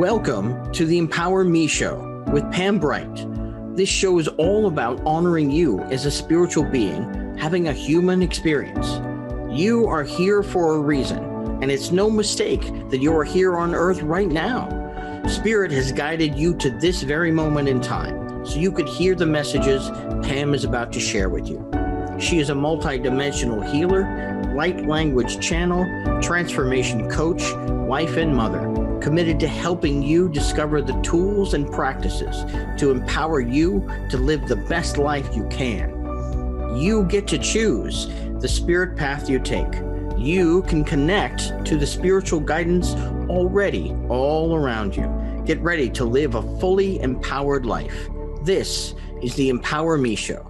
Welcome to the Empower Me Show with Pam Bright. This show is all about honoring you as a spiritual being, having a human experience. You are here for a reason, and it's no mistake that you are here on earth right now. Spirit has guided you to this very moment in time, so you could hear the messages Pam is about to share with you. She is a multidimensional healer, light language channel, transformation coach, wife and mother, committed to helping you discover the tools and practices to empower you to live the best life you can. You get to choose the spirit path you take. You can connect to the spiritual guidance already all around you. Get ready to live a fully empowered life. This is the Empower Me Show.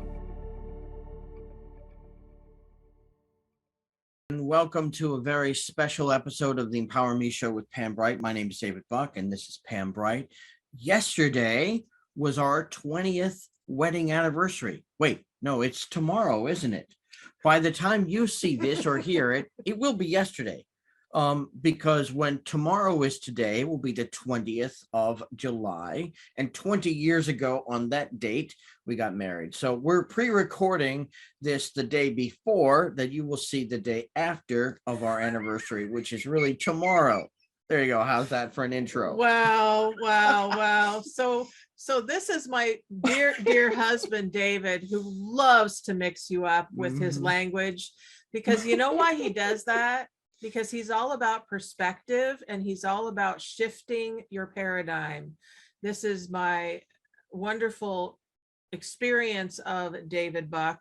And welcome to a very special episode of the Empower Me Show with Pam Bright. My name is David Buck, and this is Pam Bright. Yesterday was our 20th wedding anniversary. Wait, no, it's tomorrow, isn't it? By the time you see this or hear it, it will be yesterday. Because when tomorrow is today, it will be the 20th of July. And 20 years ago on that date, we got married. So we're pre-recording this the day before that you will see the day after of our anniversary, which is really tomorrow. There you go. How's that for an intro? Wow. So this is my dear husband, David, who loves to mix you up with his language, because you know why he does that? Because he's all about perspective and he's all about shifting your paradigm. This is my wonderful experience of David Buck,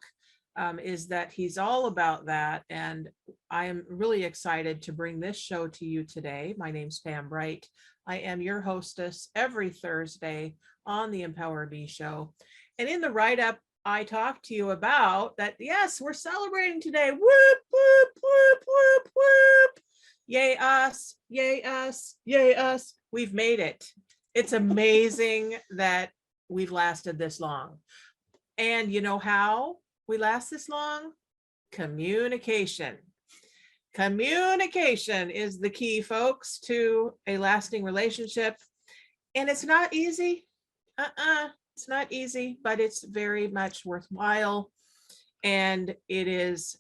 is that he's all about that. And I am really excited to bring this show to you today. My name's Pam Bright. I am your hostess every Thursday on the Empower Me Show. And in the write-up, I talked to you about that. Yes, we're celebrating today. Whoop, whoop, whoop, whoop, whoop. Yay us, yay us, yay us. We've made it. It's amazing that we've lasted this long. And you know how we last this long? Communication. Communication is the key, folks, to a lasting relationship. And it's not easy. It's not easy, but it's very much worthwhile. And it is,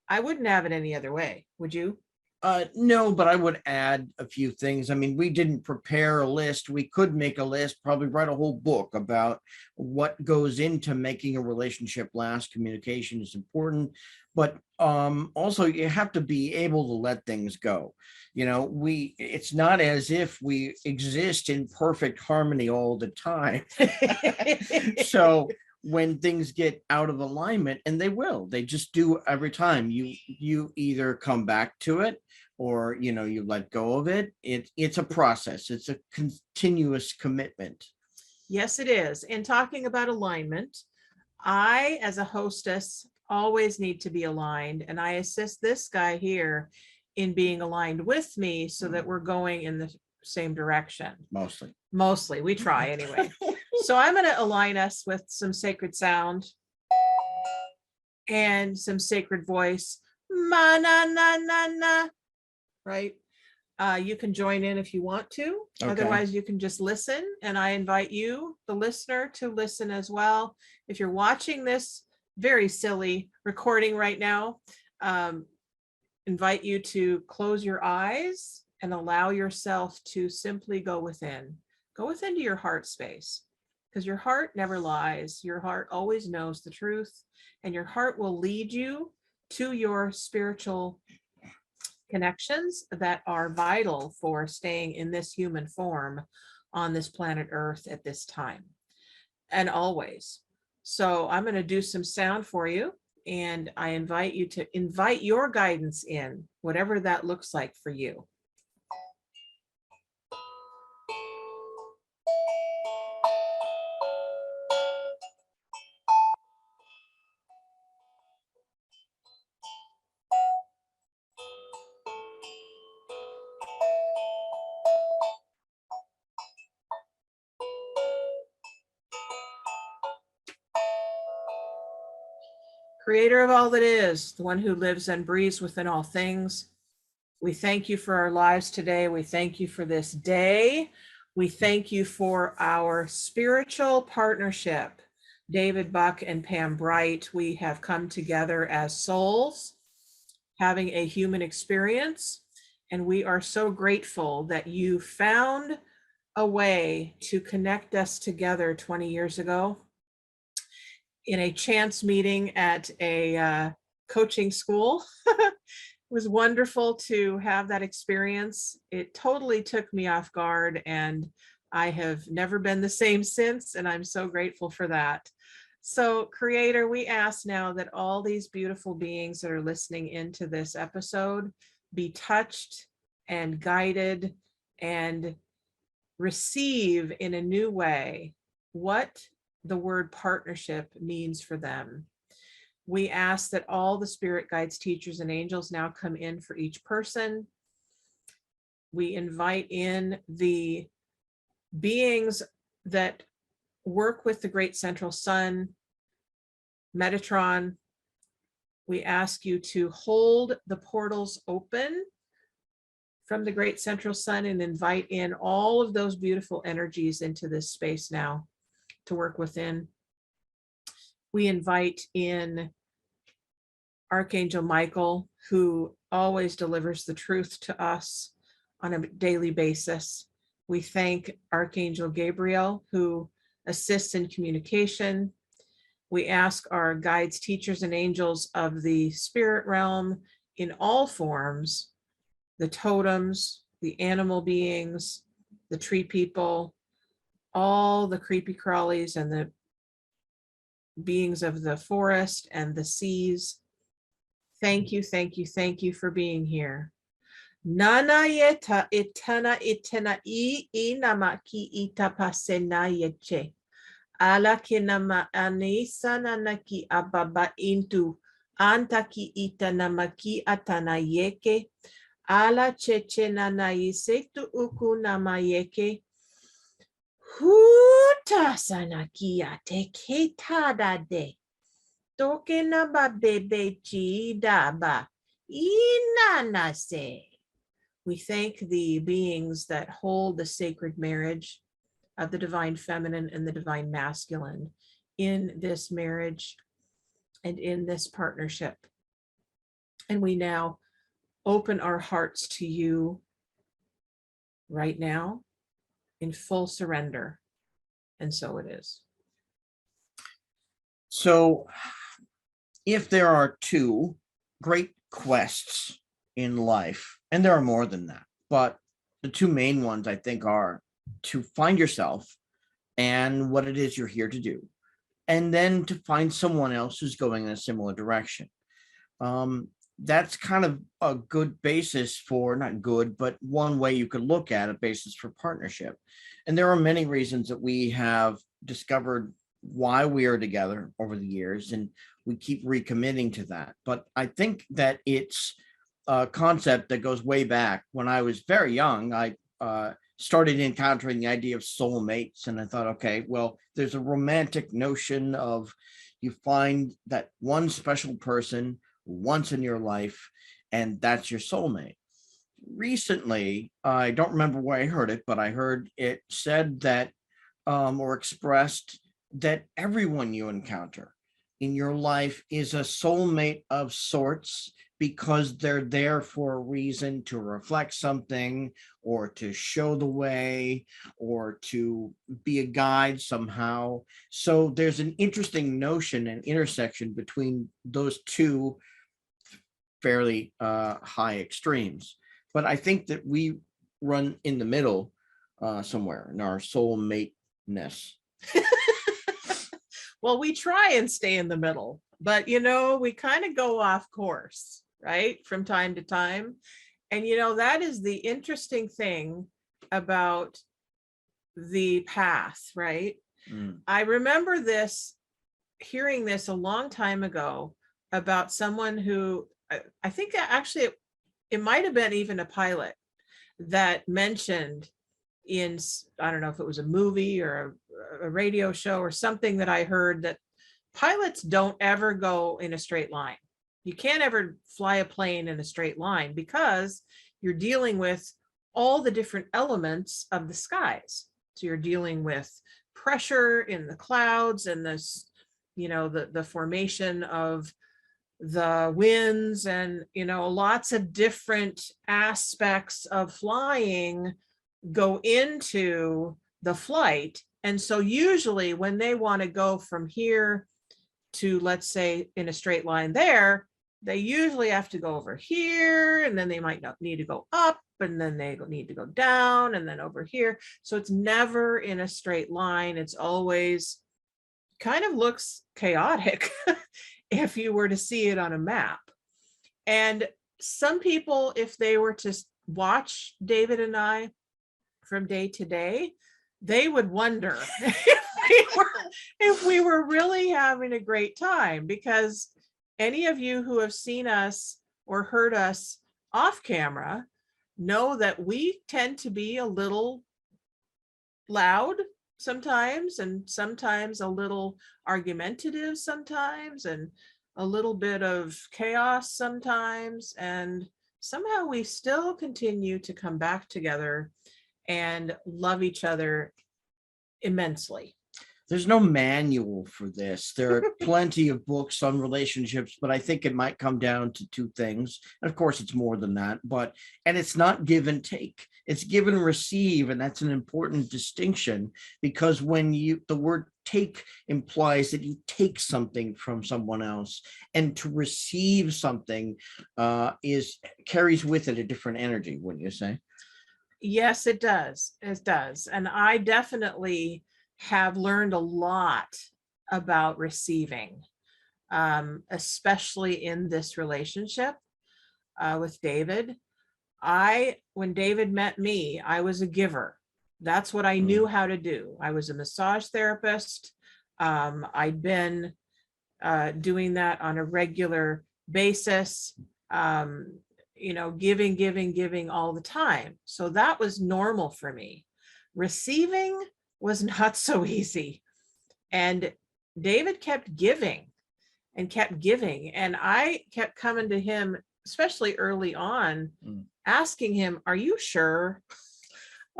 I wouldn't have it any other way. Would you? No, but I would add a few things. I mean, we didn't prepare a list. We could make a list, probably write a whole book about what goes into making a relationship last. Communication is important, but also you have to be able to let things go. You know, it's not as if we exist in perfect harmony all the time. So when things get out of alignment, and they just do every time, you either come back to it or, you know, you let go of it. It's a process. It's a continuous commitment. Yes, it is. And talking about alignment, I, as a hostess, always need to be aligned, and I assist this guy here in being aligned with me so that we're going in the same direction. Mostly. We try anyway. So I'm going to align us with some sacred sound and some sacred voice. Ma na na na na. Right? You can join in if you want to. Okay. Otherwise, you can just listen. And I invite you, the listener, to listen as well. If you're watching this very silly recording right now, invite you to close your eyes and allow yourself to simply go within. Go within to your heart space, because your heart never lies. Your heart always knows the truth, and your heart will lead you to your spiritual connections that are vital for staying in this human form on this planet Earth at this time and always. So I'm going to do some sound for you, and I invite you to invite your guidance in, whatever that looks like for you. Creator of all that is, the one who lives and breathes within all things, we thank you for our lives today. We thank you for this day. We thank you for our spiritual partnership, David Buck and Pam Bright. We have come together as souls, having a human experience, and we are so grateful that you found a way to connect us together 20 years ago in a chance meeting at a coaching school. It was wonderful to have that experience. It totally took me off guard, and I have never been the same since, and I'm so grateful for that. So, Creator, we ask now that all these beautiful beings that are listening into this episode be touched and guided and receive in a new way what the word partnership means for them. We ask that all the spirit guides, teachers, and angels now come in for each person. We invite in the beings that work with the great central sun, Metatron. We ask you to hold the portals open from the great central sun and invite in all of those beautiful energies into this space now to work within. We invite in Archangel Michael, who always delivers the truth to us on a daily basis. We thank Archangel Gabriel, who assists in communication. We ask our guides, teachers, and angels of the spirit realm in all forms, the totems, the animal beings, the tree people, all the creepy crawlies and the beings of the forest and the seas. Thank you, thank you, thank you for being here. Nana yeta itana itena I namaki itapasena yeche. Ala kinama anisa nanaki ababa intu antaki itanamaki atana yeke. Ala cheche nanaisetu uku namayeke. Huta sanakia te ketada de. Toke na ba bebe chi daba. Inanase. We thank the beings that hold the sacred marriage of the divine feminine and the divine masculine in this marriage and in this partnership. And we now open our hearts to you right now in full surrender. And so it is. So if there are two great quests in life, and there are more than that, but the two main ones I think are to find yourself and what it is you're here to do, and then to find someone else who's going in a similar direction. That's kind of a good basis for, not good, but one way you could look at a basis for partnership. And there are many reasons that we have discovered why we are together over the years, and we keep recommitting to that. But I think that it's a concept that goes way back. When I was very young, I started encountering the idea of soulmates, and I thought, okay, well, there's a romantic notion of you find that one special person once in your life, and that's your soulmate. Recently, I don't remember where I heard it, but I heard it said that or expressed that everyone you encounter in your life is a soulmate of sorts, because they're there for a reason, to reflect something or to show the way or to be a guide somehow. So there's an interesting notion and intersection between those two fairly high extremes. But I think that we run in the middle somewhere in our soulmate-ness. Well, we try and stay in the middle, but we kind of go off course, right, from time to time. And that is the interesting thing about the path, right? I remember hearing this a long time ago about someone who, I think actually it might have been even a pilot that mentioned in, I don't know if it was a movie or a radio show or something, that I heard that pilots don't ever go in a straight line. You can't ever fly a plane in a straight line, because you're dealing with all the different elements of the skies. So you're dealing with pressure in the clouds and this, the formation of the winds, and lots of different aspects of flying go into the flight. And so usually when they want to go from here to, let's say, in a straight line there, they usually have to go over here, and then they might not need to go up, and then they need to go down, and then over here. So it's never in a straight line. It's always kind of looks chaotic if you were to see it on a map. And some people, if they were to watch David and I from day to day, they would wonder if we were really having a great time, because any of you who have seen us or heard us off camera know that we tend to be a little loud sometimes, and sometimes a little argumentative sometimes, and a little bit of chaos sometimes. And somehow we still continue to come back together and love each other immensely. There's no manual for this. There are plenty of books on relationships, but I think it might come down to two things. And of course, it's more than that, and it's not give and take. It's give and receive. And that's an important distinction, because when the word take implies that you take something from someone else, and to receive something carries with it a different energy, wouldn't you say? Yes, it does. It does. And I definitely have learned a lot about receiving, especially in this relationship with David. When David met me, I was a giver. That's what I knew how to do. I was a massage therapist. I'd been doing that on a regular basis, giving all the time. So that was normal for me. Receiving was not so easy. And David kept giving and kept giving. And I kept coming to him, especially early on, asking him, are you sure?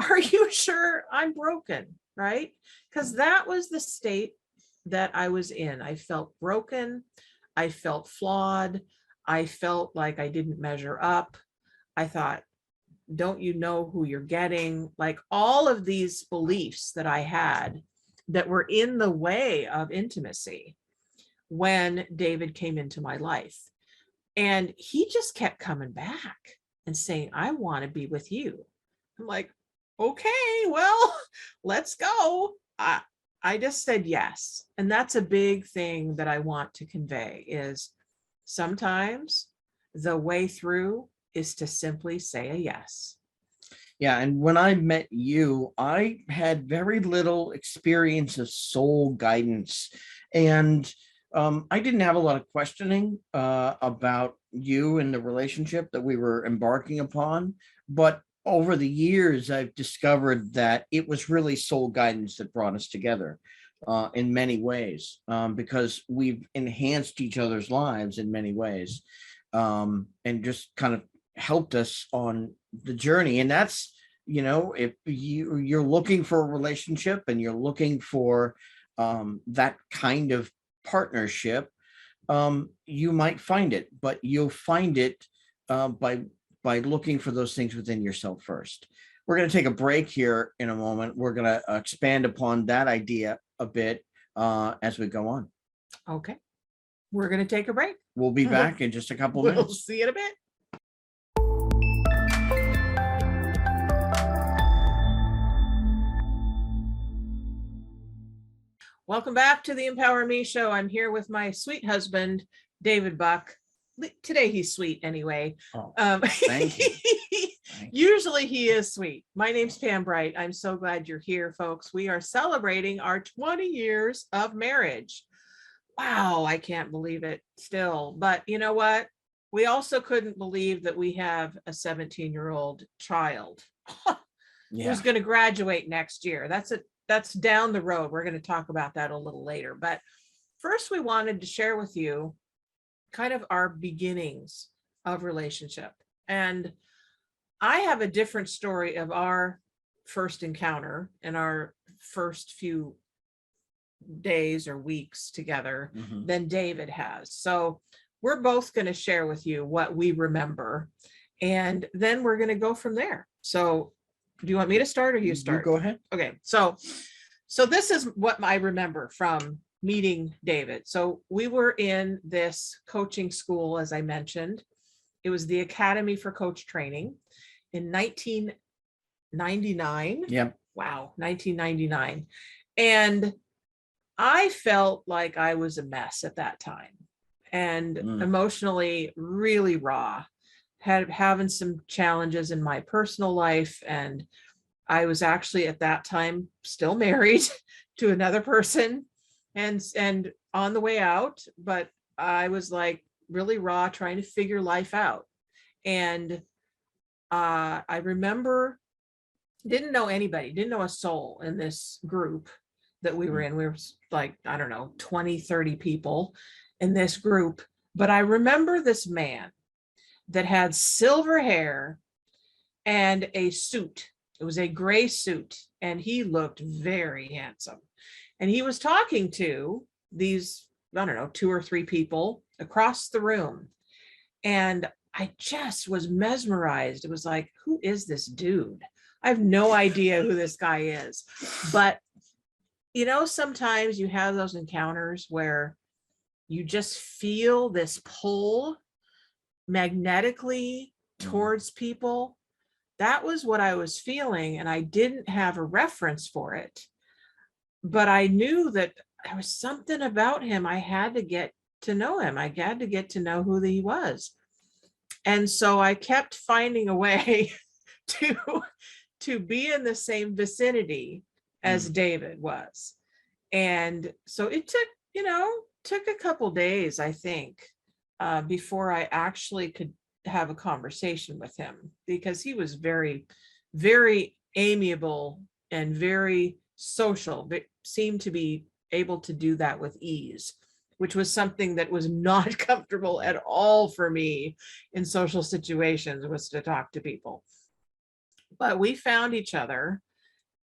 Are you sure I'm broken? Right? Because that was the state that I was in. I felt broken. I felt flawed. I felt like I didn't measure up. I thought, don't you know who you're getting? Like all of these beliefs that I had that were in the way of intimacy when David came into my life. And he just kept coming back and saying, I want to be with you. I'm like, okay, well, let's go. I just said yes. And that's a big thing that I want to convey, is sometimes the way through is to simply say a yes. Yeah. And when I met you, I had very little experience of soul guidance. And I didn't have a lot of questioning about you and the relationship that we were embarking upon. But over the years, I've discovered that it was really soul guidance that brought us together in many ways, because we've enhanced each other's lives in many ways, and just kind of helped us on the journey. And that's, if you're looking for a relationship and you're looking for that kind of partnership, you might find it, but you'll find it by looking for those things within yourself first. We're going to take a break here in a moment. We're going to expand upon that idea a bit as we go on. Okay. We're going to take a break. We'll be back in just a couple minutes. We'll see you in a bit. Welcome back to the Empower Me Show. I'm here with my sweet husband, David Buck. Today he's sweet anyway. Oh, thank you. Usually he is sweet. My name's Pam Bright. I'm so glad you're here, folks. We are celebrating our 20 years of marriage. Wow, I can't believe it still. But you know what? We also couldn't believe that we have a 17-year-old child who's going to graduate next year. That's down the road. We're going to talk about that a little later. But first, we wanted to share with you kind of our beginnings of relationship. And I have a different story of our first encounter and our first few days or weeks together than David has. So we're both going to share with you what we remember, and then we're going to go from there. So do you want me to start or you start? You go ahead. Okay. So this is what I remember from meeting David. So we were in this coaching school, as I mentioned. It was the Academy for Coach Training in 1999. Yep. Wow, 1999. And I felt like I was a mess at that time and emotionally really raw, having some challenges in my personal life. And I was actually at that time still married to another person and on the way out, but I was like really raw, trying to figure life out. And I remember, didn't know anybody, didn't know a soul in this group that we were in. We were like, I don't know, 20, 30 people in this group. But I remember this man that had silver hair and a suit. It was a gray suit, and he looked very handsome. And he was talking to these, I don't know, 2 or 3 people across the room. And I just was mesmerized. It was like, who is this dude? I have no idea who this guy is. But, you know, sometimes you have those encounters where you just feel this pull magnetically towards people. That was what I was feeling, and I didn't have a reference for it. But I knew that there was something about him. I had to get to know him. I had to get to know who he was. And so I kept finding a way to be in the same vicinity as David was. And so it took a couple days, I think, before I actually could have a conversation with him, because he was very, very amiable and very social, but seemed to be able to do that with ease, which was something that was not comfortable at all for me in social situations, was to talk to people. But we found each other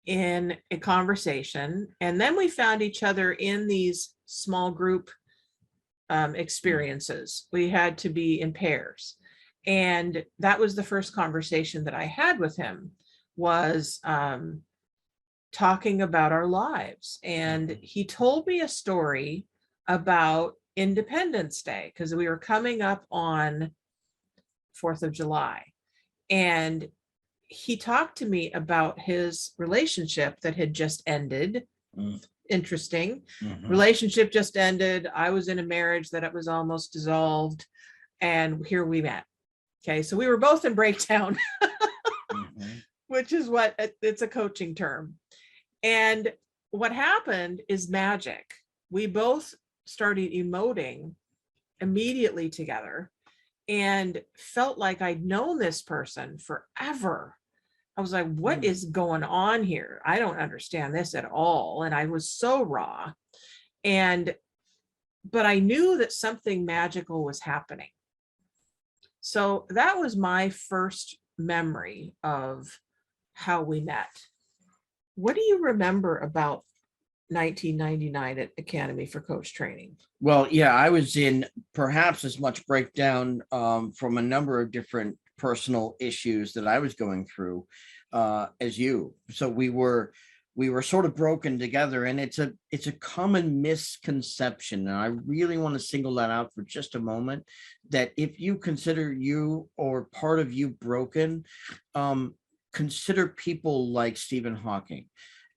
in a conversation, and then we found each other in these small group experiences. We had to be in pairs. And that was the first conversation that I had with him, was talking about our lives. And he told me a story about Independence Day, because we were coming up on 4th of July. And he talked to me about his relationship that had just ended. Interesting. Relationship just ended. I was in a marriage that it was almost dissolved. And here we met. Okay. So we were both in breakdown, which is what it's a coaching term. And what happened is magic. We both started emoting immediately together and felt like I'd known this person forever. I was like, what is going on here? I don't understand this at all. And I was so raw. But I knew that something magical was happening. So that was my first memory of how we met. What do you remember about 1999 at Academy for Coach Training? Well, yeah, I was in perhaps as much breakdown from a number of different personal issues that I was going through as you. So we were sort of broken together, and it's a common misconception. And I really want to single that out for just a moment, that if you consider you or part of you broken, consider people like Stephen Hawking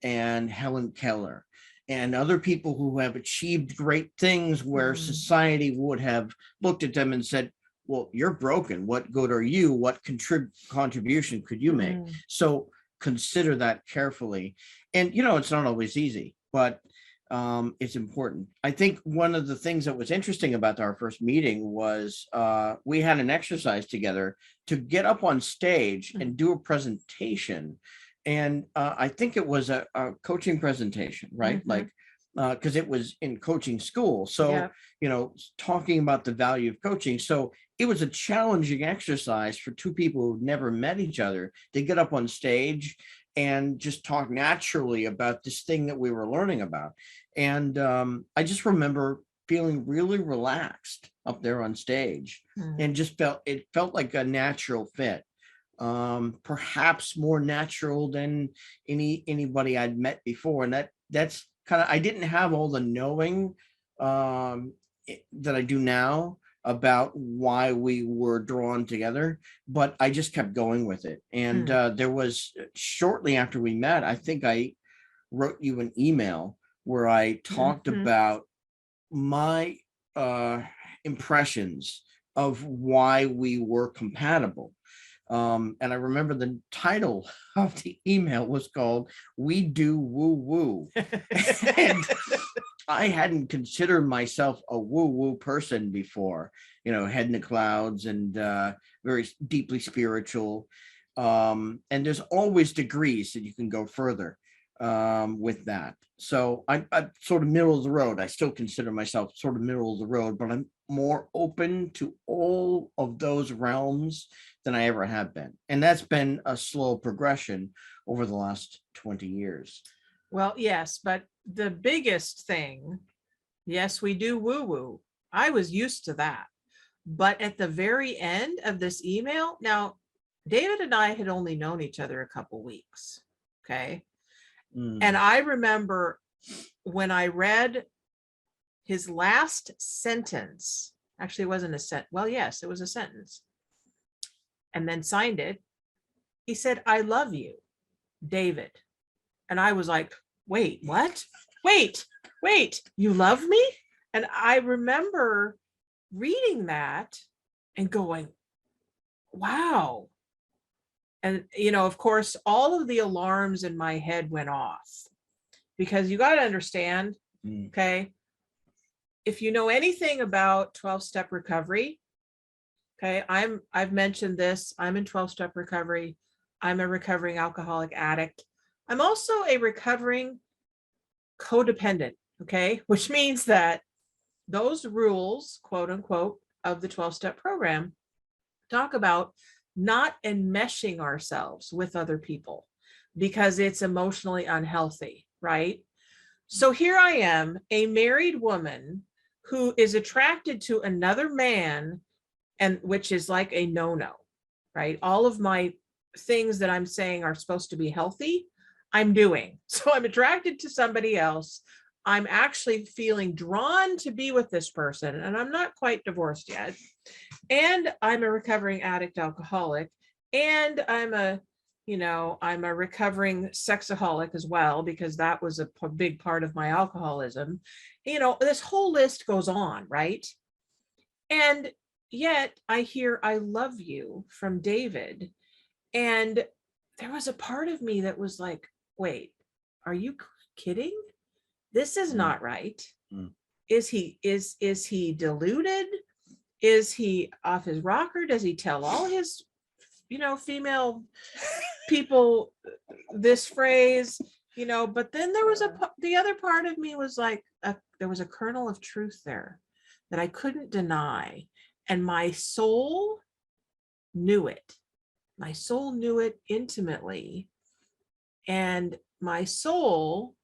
and Helen Keller and other people who have achieved great things, where society would have looked at them and said, well, you're broken. What good are you? What contribution could you make? So consider that carefully. And, it's not always easy, but it's important. I think one of the things that was interesting about our first meeting was we had an exercise together to get up on stage and do a presentation. And I think it was a coaching presentation, right? Like because it was in coaching school. So, Yeah. talking about the value of coaching. So it was a challenging exercise for two people who've never met each other to get up on stage and just talk naturally about this thing that we were learning about. And I just remember feeling really relaxed up there on stage, and just felt like a natural fit. Perhaps more natural than anybody I'd met before. And that's kind of, I didn't have all the knowing that I do now about why we were drawn together, but I just kept going with it. And there was, shortly after we met, I think I wrote you an email where I talked about my impressions of why we were compatible. And I remember the title of the email was called "We Do Woo Woo." And I hadn't considered myself a woo woo person before, head in the clouds and very deeply spiritual. And there's always degrees that you can go further with that. So I'm sort of middle of the road. I still consider myself sort of middle of the road, but I'm more open to all of those realms than I ever have been. And that's been a slow progression over the last 20 years. Well, yes, but the biggest thing, yes, we do woo woo. I was used to that. But at the very end of this email, now, David and I had only known each other a couple weeks. Okay. And I remember when I read his last sentence, actually it wasn't a sentence. Well, yes, it was a sentence. And then signed it. He said, "I love you, David." And I was like, wait, what? Wait, you love me? And I remember reading that and going, wow. And, of course, all of the alarms in my head went off, because you got to understand, okay, if you know anything about 12-step recovery, okay, I've mentioned this, I'm in 12-step recovery. I'm a recovering alcoholic addict. I'm also a recovering codependent, okay, which means that those rules, quote unquote, of the 12-step program talk about not enmeshing ourselves with other people because it's emotionally unhealthy, right? So here I am, a married woman who is attracted to another man, and which is like a no-no, right? All of my things that I'm saying are supposed to be healthy, I'm doing. So I'm attracted to somebody else. I'm actually feeling drawn to be with this person, and I'm not quite divorced yet. And I'm a recovering addict alcoholic, and I'm a recovering sexaholic as well, because that was a big part of my alcoholism. This whole list goes on, right? And yet I hear "I love you" from David. And there was a part of me that was like, wait, are you kidding? This is not right. Is he deluded? Is he off his rocker? Does he tell all his, female people this phrase? But then there was the other part of me was like, there was a kernel of truth there that I couldn't deny. And my soul knew it. My soul knew it intimately. And my soul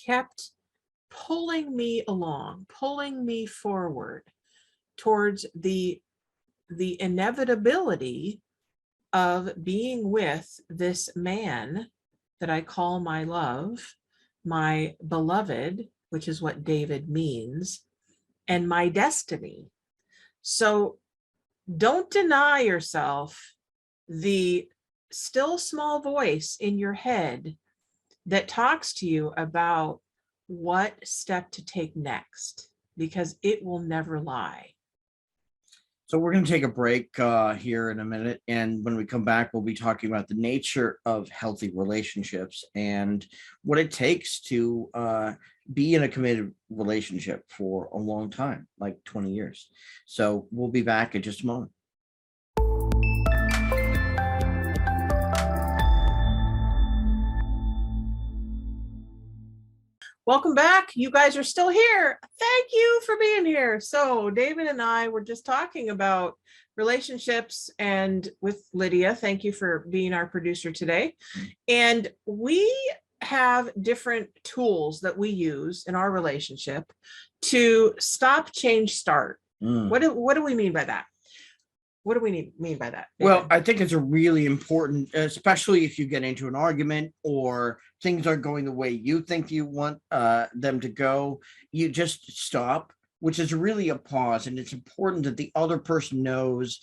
kept pulling me along, pulling me forward towards the inevitability of being with this man that I call my love, my beloved, which is what David means, and my destiny. So don't deny yourself the still small voice in your head that talks to you about what step to take next, because it will never lie. So we're going to take a break here in a minute. And when we come back, we'll be talking about the nature of healthy relationships and what it takes to be in a committed relationship for a long time, like 20 years. So we'll be back in just a moment. Welcome back. You guys are still here. Thank you for being here. So David and I were just talking about relationships, and with Lydia, thank you for being our producer today. And we have different tools that we use in our relationship to stop, change, start. What do we mean by that? What do we mean by that, David? Well, I think it's a really important, especially if you get into an argument or things aren't going the way you think you want them to go. You just stop, which is really a pause. And it's important that the other person knows,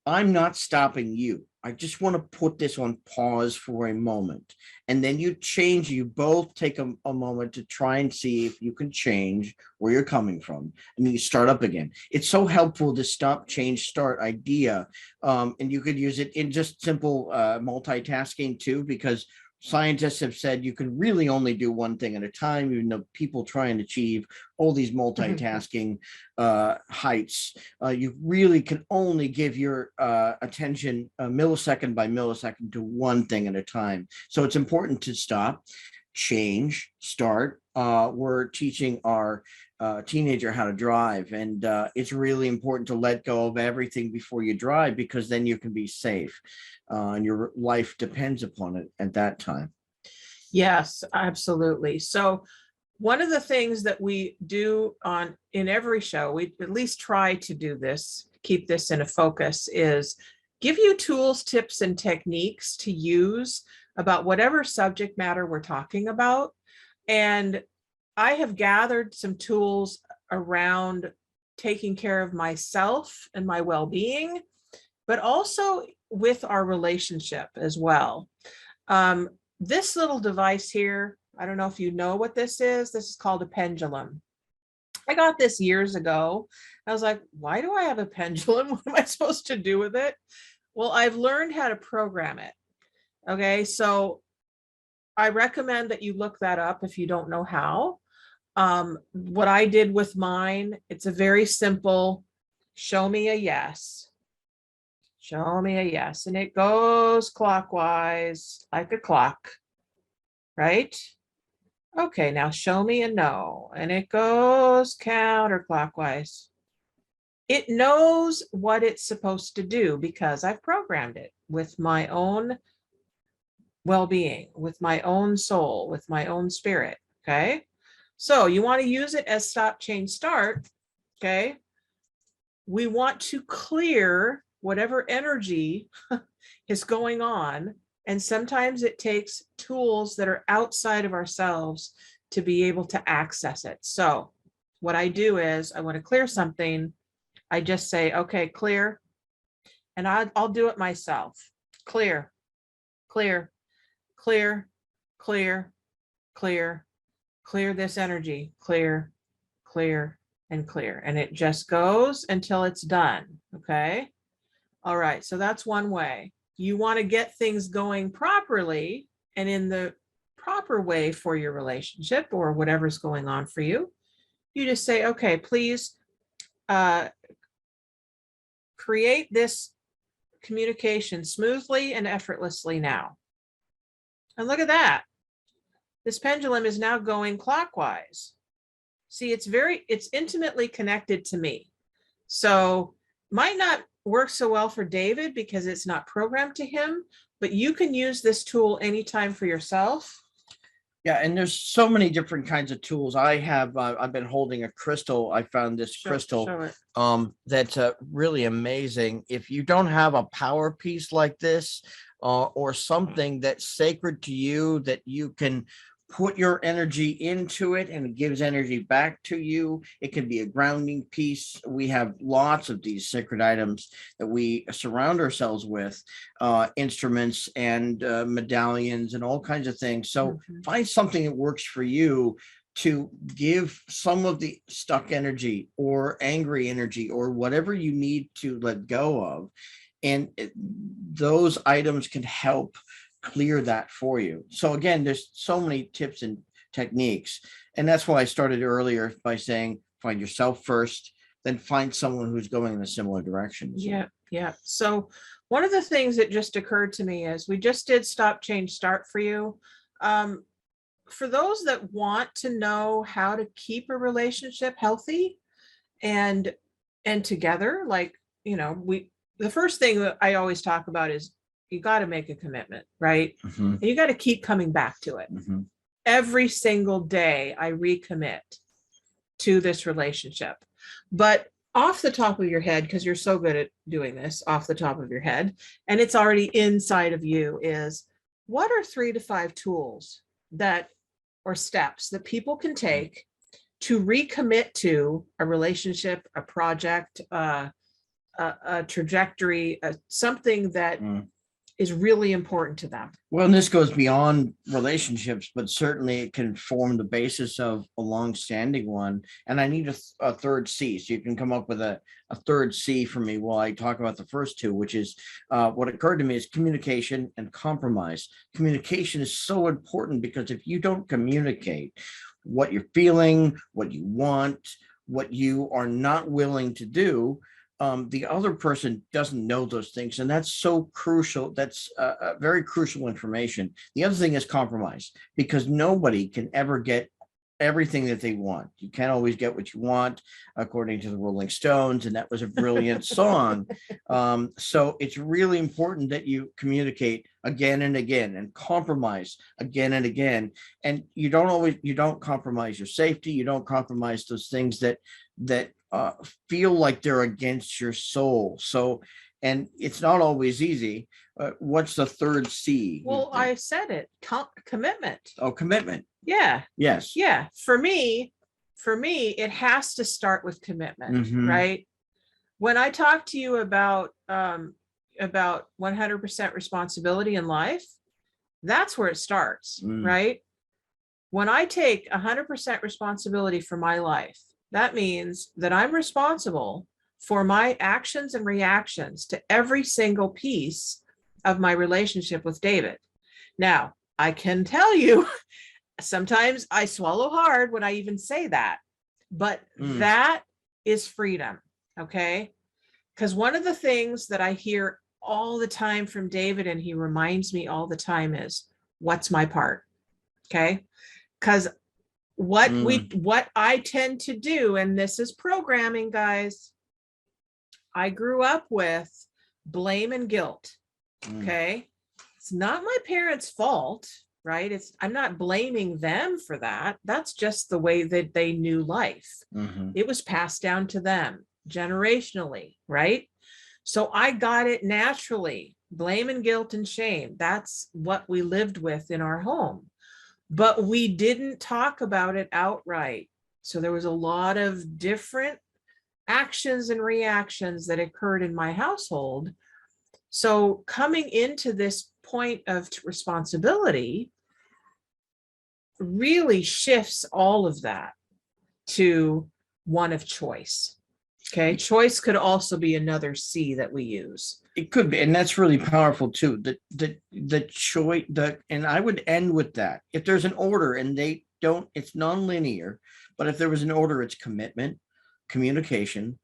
I'm not stopping you. I just want to put this on pause for a moment. And then you change, you both take a moment to try and see if you can change where you're coming from. And then you start up again. It's so helpful, to stop, change, start idea. And you could use it in just simple multitasking too, because scientists have said you can really only do one thing at a time, even though people try and achieve all these multitasking heights. You really can only give your attention millisecond by millisecond to one thing at a time. So it's important to stop, change, start. We're teaching our teenager how to drive, and it's really important to let go of everything before you drive, because then you can be safe, and your life depends upon it at that time. Yes, absolutely. So one of the things that we do in every show, we at least try to do this, keep this in a focus, is give you tools, tips, and techniques to use about whatever subject matter we're talking about. And I have gathered some tools around taking care of myself and my well-being, but also with our relationship as well. This little device here, I don't know if you know what this is. This is called a pendulum. I got this years ago. I was like, why do I have a pendulum? What am I supposed to do with it? Well, I've learned how to program it. Okay, so I recommend that you look that up if you don't know how. What I did with mine, it's a very simple, show me a yes. Show me a yes. And it goes clockwise like a clock, right? Okay, now show me a no. And it goes counterclockwise. It knows what it's supposed to do because I've programmed it with my own well-being, with my own soul, with my own spirit, okay? So you want to use it as stop, change, start, okay? We want to clear whatever energy is going on. And sometimes it takes tools that are outside of ourselves to be able to access it. So what I do is I want to clear something. I just say, okay, clear. And I'll do it myself. Clear, clear, clear, clear, clear, clear this energy, clear, clear, and clear. And it just goes until it's done, okay? All right, so that's one way. You want to get things going properly and in the proper way for your relationship or whatever's going on for you. You just say, okay, please create this communication smoothly and effortlessly now. And look at that. This pendulum is now going clockwise. See, it's intimately connected to me. So might not work so well for David because it's not programmed to him, but you can use this tool anytime for yourself. Yeah, and there's so many different kinds of tools. I've been holding a crystal. I found this crystal that's really amazing. If you don't have a power piece like this, or something that's sacred to you, that you can put your energy into it and it gives energy back to you. It can be a grounding piece. We have lots of these sacred items that we surround ourselves with, instruments and medallions and all kinds of things. So find something that works for you to give some of the stuck energy or angry energy or whatever you need to let go of. And those items can help clear that for you. So again, there's so many tips and techniques. And that's why I started earlier by saying, find yourself first, then find someone who's going in a similar direction. Yeah. So one of the things that just occurred to me is we just did stop, change, start for you. for those that want to know how to keep a relationship healthy and together, like, the first thing that I always talk about is you got to make a commitment, right? And you got to keep coming back to it. Every single day I recommit to this relationship. But off the top of your head, because you're so good at doing this off the top of your head, and it's already inside of you, is what are 3 to 5 tools that, or steps that people can take to recommit to a relationship, a project, a trajectory, something that is really important to them? Well, and this goes beyond relationships, but certainly it can form the basis of a long-standing one. And I need a third C. So you can come up with a third C for me while I talk about the first two, which is what occurred to me is communication and compromise. Communication is so important because if you don't communicate what you're feeling, what you want, what you are not willing to do, the other person doesn't know those things. And that's so crucial. That's very crucial information. The other thing is compromise, because nobody can ever get everything that they want. You can't always get what you want, according to the Rolling Stones. And that was a brilliant song. So it's really important that you communicate again and again and compromise again and again. And you don't compromise your safety. You don't compromise those things that feel like they're against your soul. So, and it's not always easy. What's the third C? Well, I said it, commitment. Oh, commitment. Yeah. Yes. Yeah. For me, it has to start with commitment, right? When I talk to you about 100% responsibility in life, that's where it starts, right? When I take 100% responsibility for my life, that means that I'm responsible for my actions and reactions to every single piece of my relationship with David. Now, I can tell you, sometimes I swallow hard when I even say that, but that is freedom, okay? Because one of the things that I hear all the time from David, and he reminds me all the time, is what's my part, okay? Because what I tend to do, and this is programming, guys, I grew up with blame and guilt. Okay. It's not my parents' fault, right? I'm not blaming them for that. That's just the way that they knew life. It was passed down to them generationally, right? So I got it naturally. Blame and guilt and shame. That's what we lived with in our home. But we didn't talk about it outright. So there was a lot of different actions and reactions that occurred in my household. So coming into this point of responsibility really shifts all of that to one of choice. Okay. Choice could also be another C that we use. It could be, and that's really powerful too. The choice, and I would end with that. If there's an order and it's non-linear, but if there was an order, it's commitment, communication,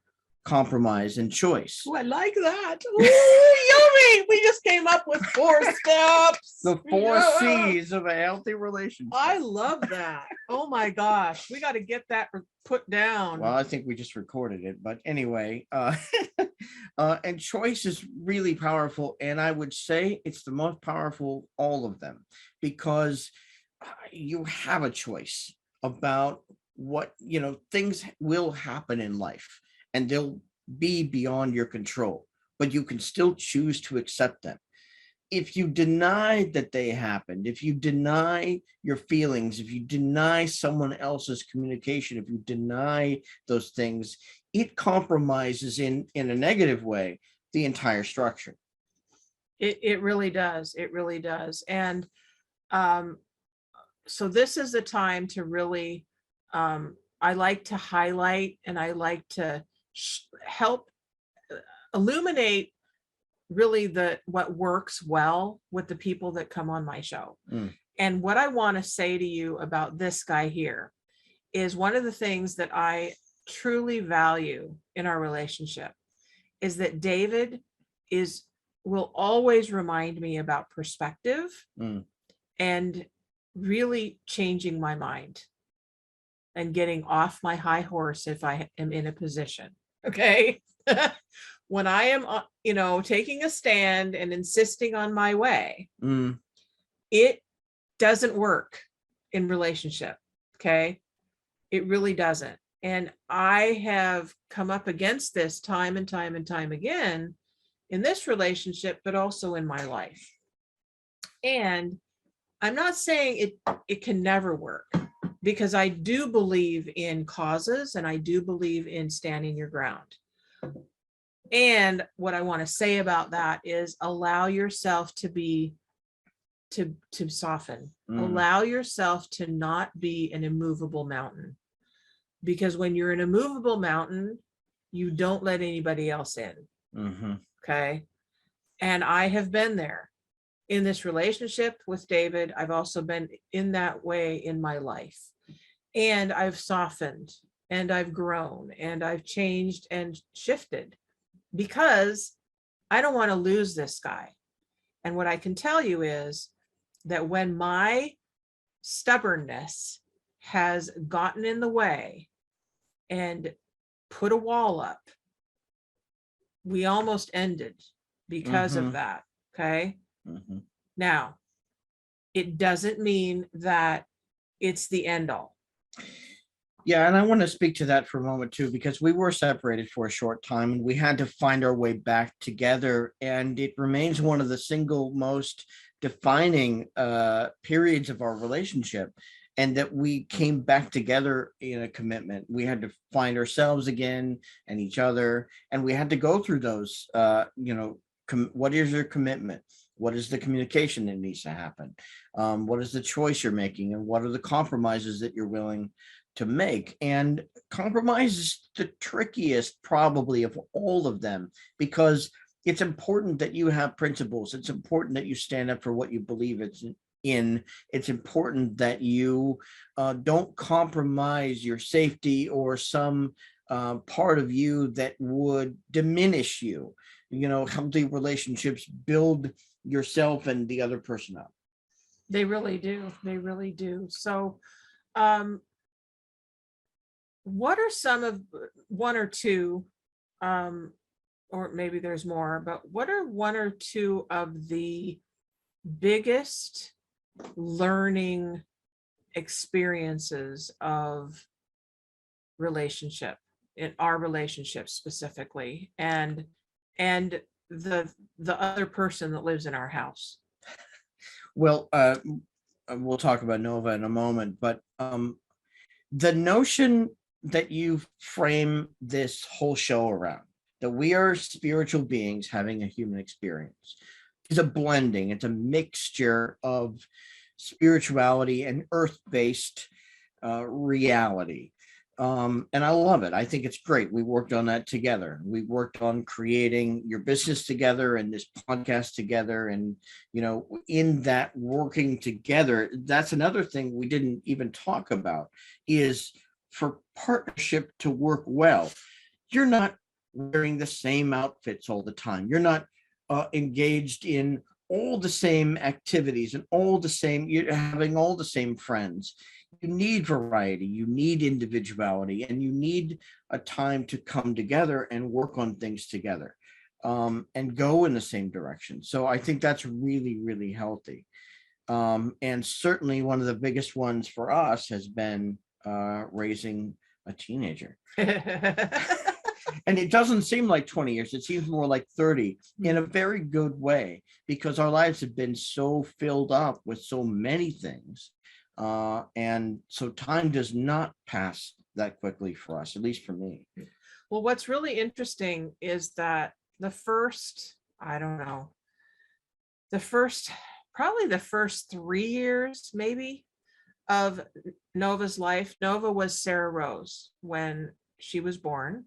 compromise, and choice. Oh, I like that. Ooh, yummy. We just came up with 4 steps. The 4 C's of a healthy relationship. I love that. Oh my gosh. We got to get that put down. Well, I think we just recorded it, but anyway, and choice is really powerful. And I would say it's the most powerful, all of them, because you have a choice about what, things will happen in life and they'll be beyond your control, but you can still choose to accept them. If you deny that they happened, if you deny your feelings, if you deny someone else's communication, if you deny those things, it compromises in a negative way the entire structure. It really does. It really does. And so this is the time to really, I like to highlight and I like to help illuminate really what works well with the people that come on my show. And what I want to say to you about this guy here is one of the things that I truly value in our relationship is that David will always remind me about perspective and really changing my mind and getting off my high horse if I am in a position. Okay. When I am, taking a stand and insisting on my way, it doesn't work in relationship. Okay. It really doesn't. And I have come up against this time and time and time again in this relationship, but also in my life. And I'm not saying it can never work, because I do believe in causes and I do believe in standing your ground. And what I want to say about that is allow yourself to soften, allow yourself to not be an immovable mountain. Because when you're an immovable mountain, you don't let anybody else in. Okay. And I have been there in this relationship with David. I've also been in that way in my life. And I've softened and I've grown and I've changed and shifted because I don't want to lose this guy. And what I can tell you is that when my stubbornness has gotten in the way and put a wall up, we almost ended because of that. Okay. Now, it doesn't mean that it's the end all. Yeah, and I want to speak to that for a moment too, because we were separated for a short time and we had to find our way back together. And it remains one of the single most defining periods of our relationship. And that we came back together in a commitment. We had to find ourselves again and each other. And we had to go through those, what is your commitment? What is the communication that needs to happen? What is the choice you're making? And what are the compromises that you're willing to make? And compromise is the trickiest probably of all of them, because it's important that you have principles. It's important that you stand up for what you believe in. It's important that you don't compromise your safety or some part of you that would diminish you. Healthy relationships build yourself and the other person up. They really do. They really do. So, what are some of one or two, or maybe there's more, but what are one or two of the biggest learning experiences of relationship, in our relationship specifically, and the other person that lives in our house? Well, we'll talk about Nova in a moment, but the notion that you frame this whole show around, that we are spiritual beings having a human experience, is a blending. It's a mixture of spirituality and earth-based reality. And I love it. I think it's great. We worked on that together. We worked on creating your business together and this podcast together. And, in that working together, that's another thing we didn't even talk about, is for partnership to work well, you're not wearing the same outfits all the time. You're not engaged in all the same activities and you're having all the same friends. You need variety, you need individuality, and you need a time to come together and work on things together, and go in the same direction. So I think that's really, really healthy. And certainly one of the biggest ones for us has been raising a teenager. And it doesn't seem like 20 years. It seems more like 30 in a very good way, because our lives have been so filled up with so many things. And so time does not pass that quickly for us, at least for me. Well, what's really interesting is that probably the first 3 years, maybe, of Nova's life, Nova was Sarah Rose when she was born.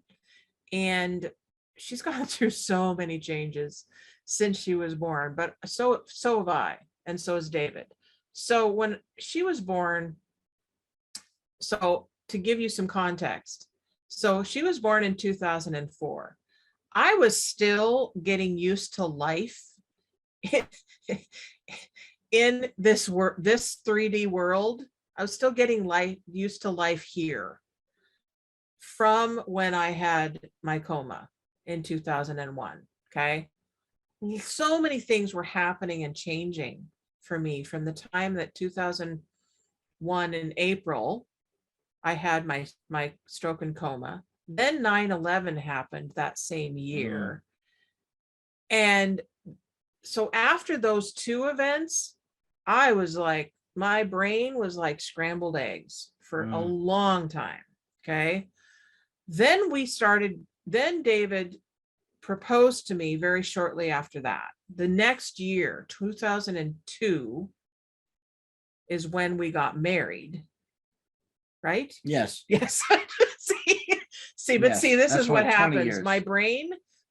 And she's gone through so many changes since she was born, but so have I, and so has David. So when she was born, so to give you some context, so she was born in 2004. I was still getting used to life in this this 3D world, I was still getting used to life here from when I had my coma in 2001. Okay. So many things were happening and changing for me from the time that 2001 in April, I had my stroke and coma. Then 9/11 happened that same year. And so after those two events, I was like, my brain was like scrambled eggs for a long time. Okay. Then David proposed to me very shortly after that. The next year, 2002, is when we got married. Right? Yes. Yes. This is what happens.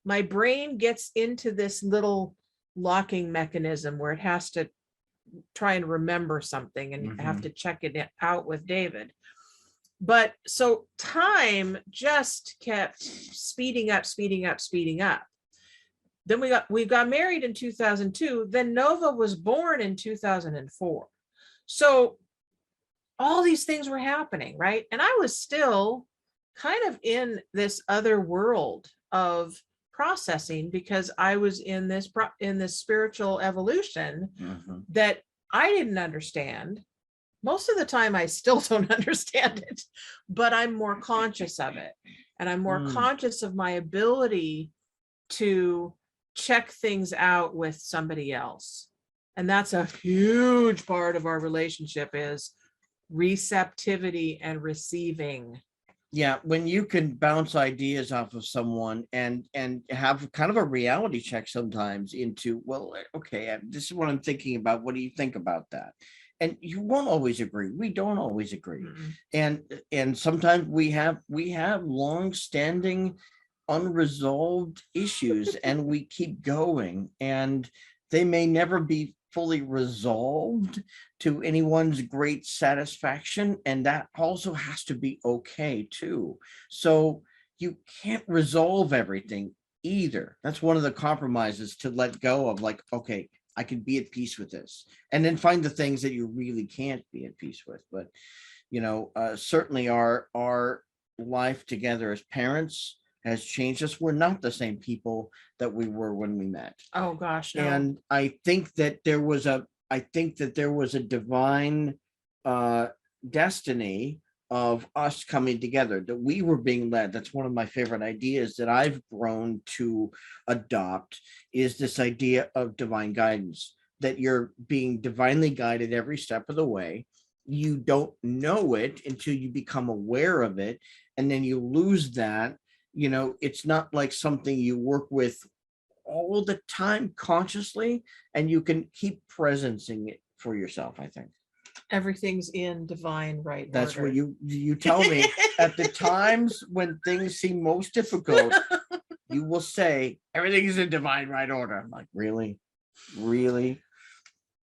My brain gets into this little locking mechanism where it has to try and remember something and have to check it out with David. But so time just kept speeding up. Then we got married in 2002. Then Nova was born in 2004. So all these things were happening, right? And I was still kind of in this other world of processing because I was in this spiritual evolution that I didn't understand. Most of the time, I still don't understand it, but I'm more conscious of it. And I'm more conscious of my ability to check things out with somebody else. And that's a huge part of our relationship is receptivity and receiving. Yeah, when you can bounce ideas off of someone and have kind of a reality check sometimes into, well, okay, this is what I'm thinking about. What do you think about that? And you won't always agree. We don't always agree. And sometimes we have long-standing unresolved issues and we keep going and they may never be fully resolved to anyone's great satisfaction. And that also has to be okay too. So you can't resolve everything either. That's one of the compromises, to let go of, like, okay, I can be at peace with this, and then find the things that you really can't be at peace with. But, certainly our life together as parents has changed us. We're not the same people that we were when we met. Oh gosh, no. And I think that there was a divine destiny of us coming together, that we were being led. That's one of my favorite ideas that I've grown to adopt, is this idea of divine guidance, that you're being divinely guided every step of the way. You don't know it until you become aware of it, and then you lose that. It's not like something you work with all the time consciously, and you can keep presencing it for yourself. I think everything's in divine right that's order. what you tell me. At the times when things seem most difficult, you will say everything is in divine right order. I'm like, really?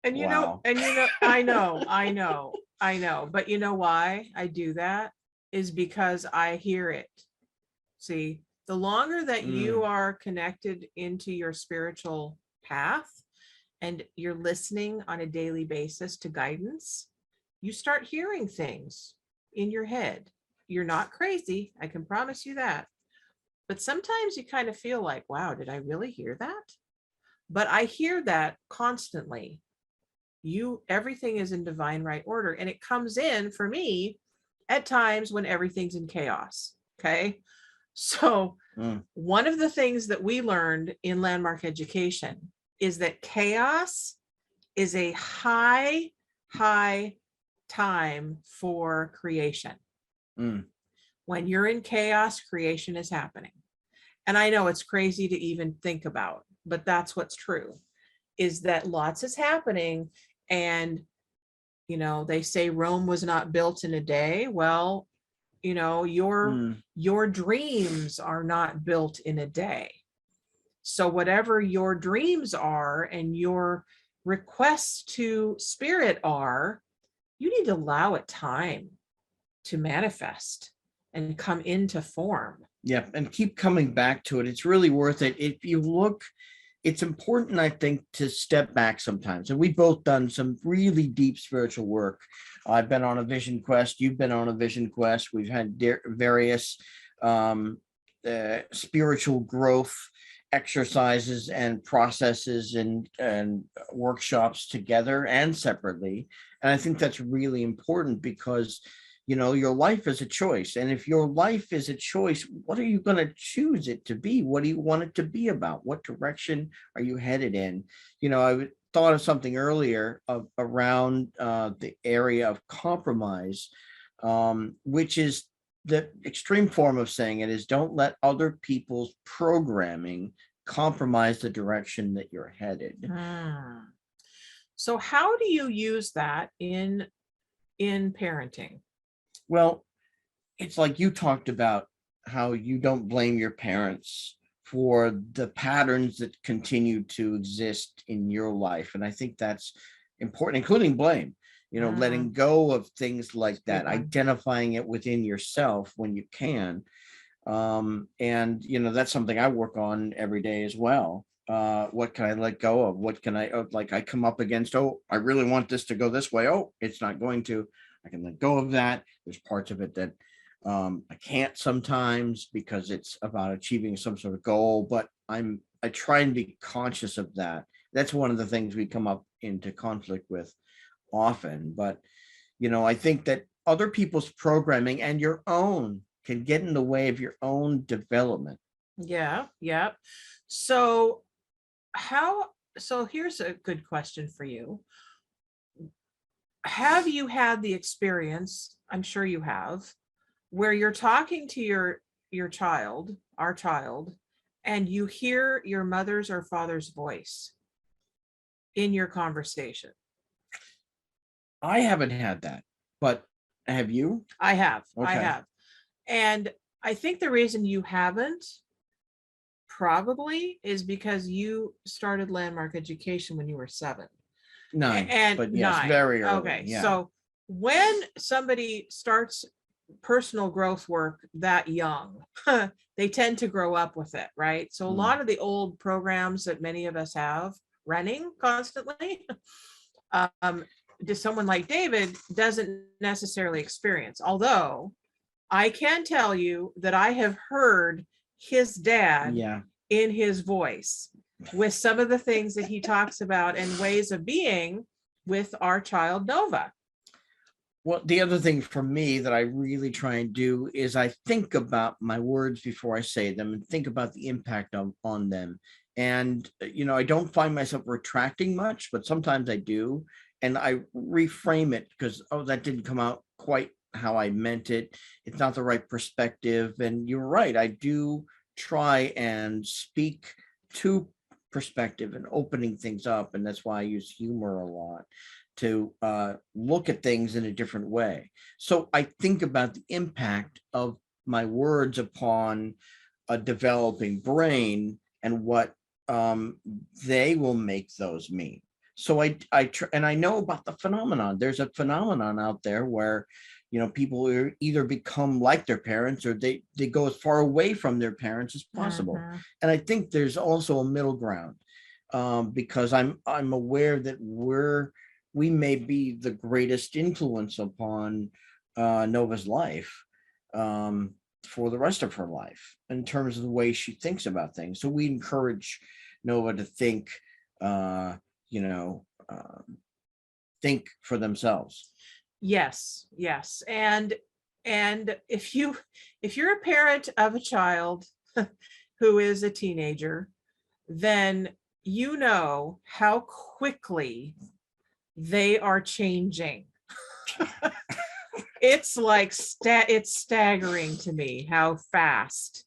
And wow. I know, but you know why I do that is because I hear it. See, the longer that you are connected into your spiritual path and you're listening on a daily basis to guidance, you start hearing things in your head. You're not crazy, I can promise you that. But sometimes you kind of feel like, wow, did I really hear that? But I hear that constantly. Everything is in divine right order. And it comes in for me at times when everything's in chaos. Okay. So one of the things that we learned in landmark education is that chaos is a high time for creation. When you're in chaos, creation is happening. And I know it's crazy to even think about, but that's what's true, is that lots is happening. And, they say Rome was not built in a day. Well, your dreams are not built in a day. So whatever your dreams are and your requests to spirit are, you need to allow it time to manifest and come into form. Yeah, and keep coming back to it. It's really worth it. If you look it's important, I think, to step back sometimes. And we've both done some really deep spiritual work. I've been on a vision quest. You've been on a vision quest. We've had various um, spiritual growth exercises and processes and workshops together and separately. And I think that's really important because, your life is a choice. And if your life is a choice, what are you going to choose it to be? What do you want it to be about? What direction are you headed in? I thought of something earlier around the area of compromise, which is the extreme form of saying it is don't let other people's programming compromise the direction that you're headed. So how do you use that in parenting? Well, it's like you talked about how you don't blame your parents for the patterns that continue to exist in your life. And I think that's important, including blame, letting go of things like that, identifying it within yourself when you can. And that's something I work on every day as well. What can I let go of? What can I I come up against? Oh, I really want this to go this way. Oh, it's not going to. I can let go of that. There's parts of it that I can't sometimes because it's about achieving some sort of goal, but I try and be conscious of that. That's one of the things we come up into conflict with often. But I think that other people's programming and your own can get in the way of your own development. Yeah. So here's a good question for you. Have you had the experience, I'm sure you have, where you're talking to your child, our child, and you hear your mother's or father's voice in your conversation? I haven't had that, but have you? I have. Okay. I have. And I think the reason you haven't probably is because you started landmark education when you were 7. 9, but yes, 9. very early. Okay. Yeah. So when somebody starts personal growth work that young, they tend to grow up with it, right? So a lot of the old programs that many of us have running constantly, to someone like David doesn't necessarily experience. Although I can tell you that I have heard his dad in his voice with some of the things that he talks about and ways of being with our child Nova. Well, the other thing for me that I really try and do is I think about my words before I say them and think about the impact on them. And, I don't find myself retracting much, but sometimes I do. And I reframe it because, that didn't come out quite how I meant it. It's not the right perspective. And you're right. I do try and speak to perspective and opening things up. And that's why I use humor a lot to look at things in a different way. So I think about the impact of my words upon a developing brain and what they will make those mean. So and I know about the phenomenon. There's a phenomenon out there where, people either become like their parents or they go as far away from their parents as possible. And I think there's also a middle ground because I'm aware that we may be the greatest influence upon Nova's life for the rest of her life in terms of the way she thinks about things. So we encourage Nova to think, think for themselves. Yes. And if you're a parent of a child who is a teenager, then you know how quickly they are changing. It's like it's staggering to me how fast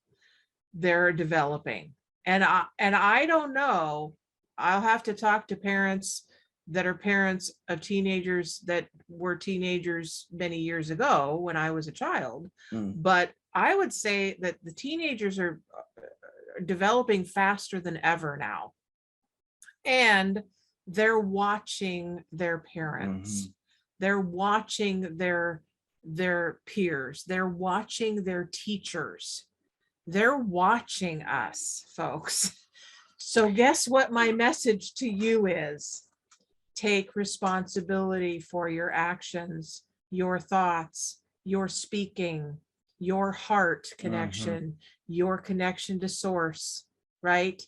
they're developing. And I don't know. I'll have to talk to parents that are parents of teenagers that were teenagers many years ago when I was a child. But I would say that the teenagers are developing faster than ever now. And they're watching their parents. They're watching their peers. They're watching their teachers. They're watching us, folks. So guess what my message to you is? Take responsibility for your actions, your thoughts, your speaking, your heart connection, your connection to source, right?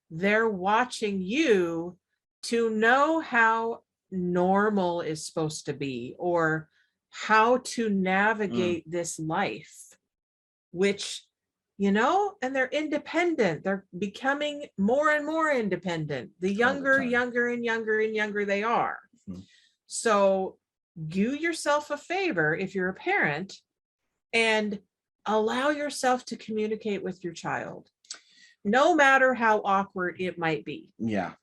They're watching you to know how normal is supposed to be, or how to navigate this life, which, and they're independent. They're becoming more and more independent. The younger and younger they are. So do yourself a favor if you're a parent and allow yourself to communicate with your child, no matter how awkward it might be. Yeah.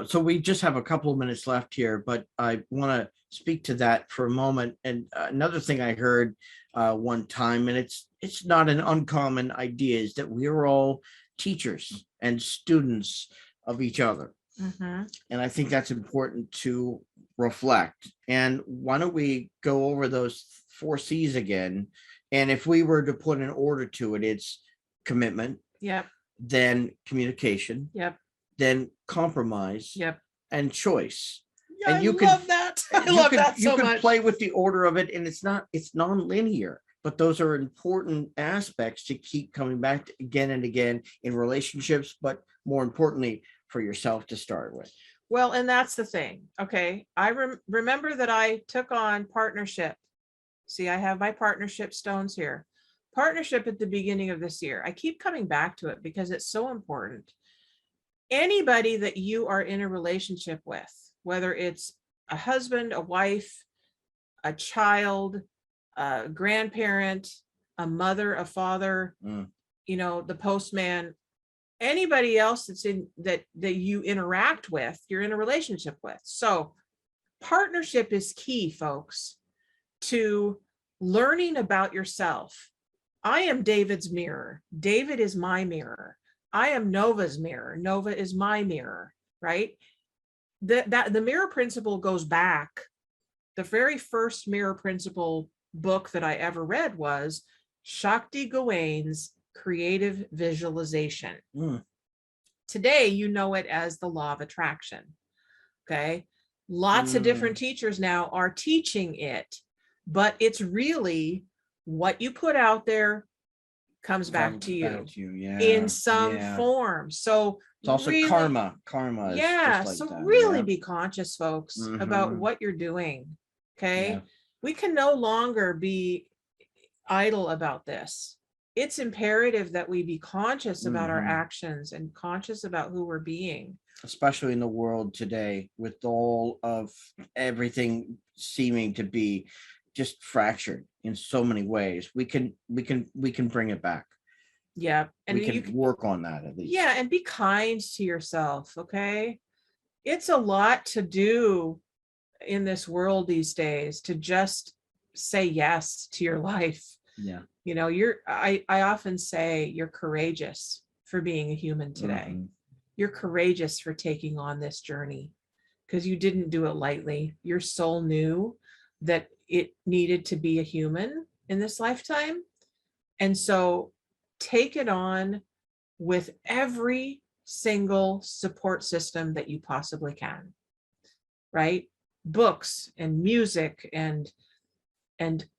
So we just have a couple of minutes left here, but I want to speak to that for a moment. And another thing I heard one time, and it's not an uncommon idea, is that we're all teachers and students of each other. And I think that's important to reflect. And why don't we go over those 4 C's again? And if we were to put an order to it, it's commitment. Yep. Then communication. Yep. Then compromise. Yep. And choice. Yeah, and you love that. I love that so much. You can play with the order of it, and it's non-linear, but those are important aspects to keep coming back to again and again in relationships, but more importantly for yourself to start with. Well, and that's the thing. Okay. I remember that I took on partnership. See, I have my partnership stones here. Partnership at the beginning of this year. I keep coming back to it because it's so important. Anybody that you are in a relationship with, whether it's a husband, a wife, a child, a grandparent, a mother, a father, the postman, anybody else that's in that you interact with, you're in a relationship with. So partnership is key, folks, to learning about yourself. I am David's mirror. David is my mirror. I am Nova's mirror. Nova is my mirror, right? The mirror principle goes back. The very first mirror principle book that I ever read was Shakti Gawain's Creative Visualization. Today, you know it as the law of attraction. Okay. Lots of different teachers now are teaching it, but it's really what you put out there comes back to you in some form. So it's also really, karma. Yeah. So really be conscious, folks, about what you're doing. Okay. Yeah. We can no longer be idle about this. It's imperative that we be conscious about our actions and conscious about who we're being. Especially in the world today, with all of everything seeming to be just fractured in so many ways. We can bring it back. Yeah. And we can work on that at least. Yeah. And be kind to yourself. Okay. It's a lot to do in this world these days to just say yes to your life. Yeah. I often say you're courageous for being a human today. You're courageous for taking on this journey because you didn't do it lightly. Your soul knew that it needed to be a human in this lifetime. And so take it on with every single support system that you possibly can, right? Books and music and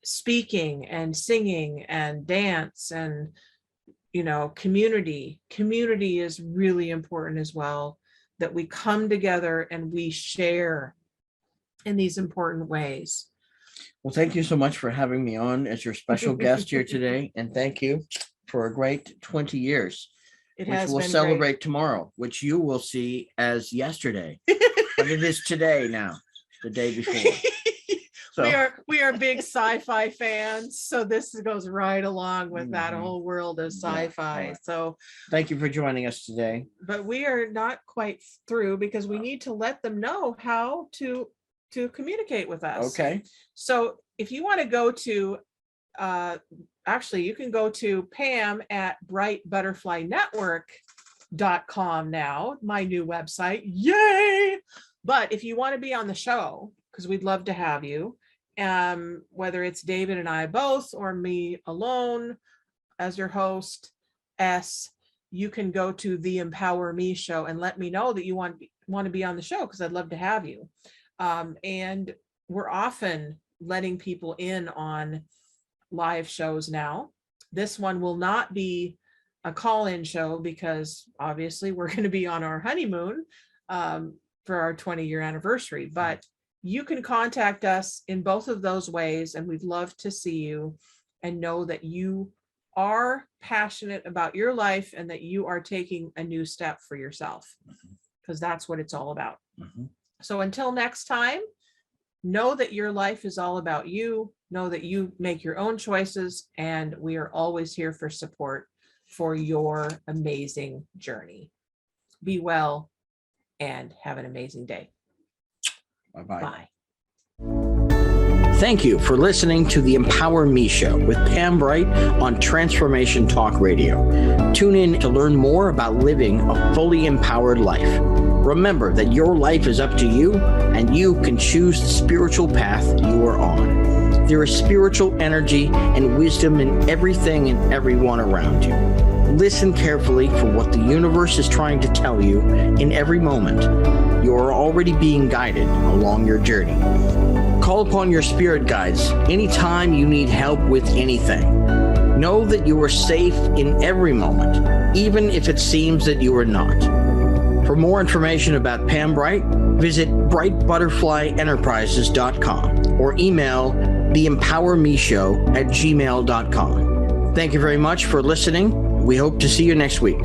speaking and singing and dance and, community is really important as well, that we come together and we share in these important ways. Well, thank you so much for having me on as your special guest here today. And thank you for a great 20 years, which we'll celebrate tomorrow, which you will see as yesterday, but it is today now, the day before. So. We are big sci-fi fans, so this goes right along with that whole world of sci-fi. Yeah. So thank you for joining us today. But we are not quite through because we need to let them know how to communicate with us. Okay. So if you want to go to actually you can go to Pam at brightbutterflynetwork.com now, my new website. Yay! But if you want to be on the show, because we'd love to have you, whether it's David and I both or me alone as your host, you can go to the Empower Me show and let me know that you want to be on the show, because I'd love to have you. And we're often letting people in on live shows now. This one will not be a call-in show because obviously we're going to be on our honeymoon for our 20-year anniversary, but you can contact us in both of those ways, and we'd love to see you and know that you are passionate about your life and that you are taking a new step for yourself, because that's what it's all about. So until next time, know that your life is all about you. Know that you make your own choices, and we are always here for support for your amazing journey. Be well and have an amazing day. Bye-bye. Bye. Thank you for listening to the Empower Me Show with Pam Bright on Transformation Talk Radio. Tune in to learn more about living a fully empowered life. Remember that your life is up to you, and you can choose the spiritual path you are on. There is spiritual energy and wisdom in everything and everyone around you. Listen carefully for what the universe is trying to tell you in every moment. You are already being guided along your journey. Call upon your spirit guides anytime you need help with anything. Know that you are safe in every moment, even if it seems that you are not. For more information about Pam Bright, visit brightbutterflyenterprises.com or email theempowermeshow@gmail.com. Thank you very much for listening. We hope to see you next week.